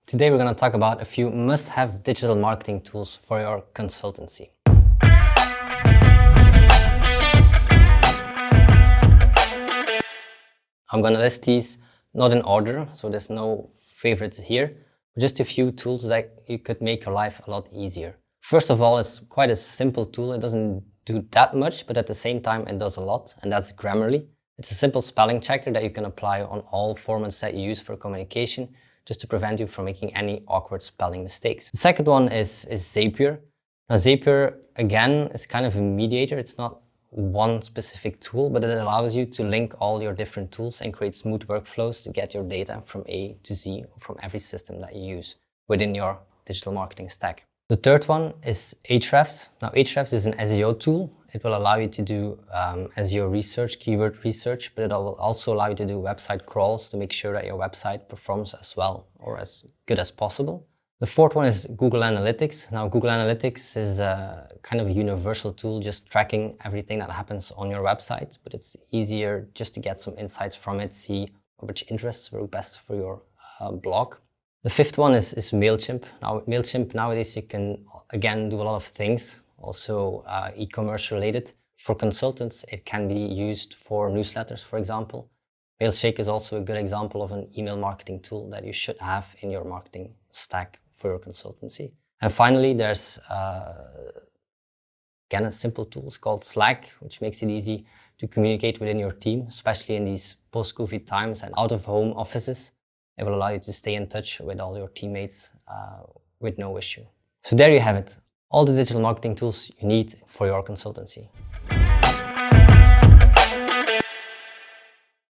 Today we're going to talk about a few must-have digital marketing tools for your consultancy. I'm going to list these not in order, so there's no favorites here, but just a few tools that you could make your life a lot easier. First of all, it's quite a simple tool. It doesn't do that much, but at the same time it does a lot, and that's Grammarly. It's a simple spelling checker that you can apply on all formats that you use for communication, just to prevent you from making any awkward spelling mistakes. The second one is Zapier. Now Zapier, again, is kind of a mediator. It's not one specific tool, but it allows you to link all your different tools and create smooth workflows to get your data from A to Z from every system that you use within your digital marketing stack. The third one is Ahrefs. Now Ahrefs is an SEO tool. It will allow you to do SEO research, keyword research, but it will also allow you to do website crawls to make sure that your website performs as well or as good as possible. The fourth one is Google Analytics. Now Google Analytics is a kind of a universal tool, just tracking everything that happens on your website, but it's easier just to get some insights from it, see which interests work best for your blog. The fifth one is MailChimp. Now with MailChimp nowadays you can again do a lot of things, also e-commerce related. For consultants it can be used for newsletters, for example. Mailshake is also a good example of an email marketing tool that you should have in your marketing stack for your consultancy. And finally there's again a simple tool called Slack, which makes it easy to communicate within your team, especially in these post-COVID times and out-of-home offices. It will allow you to stay in touch with all your teammates with no issue. So there you have it, all the digital marketing tools you need for your consultancy.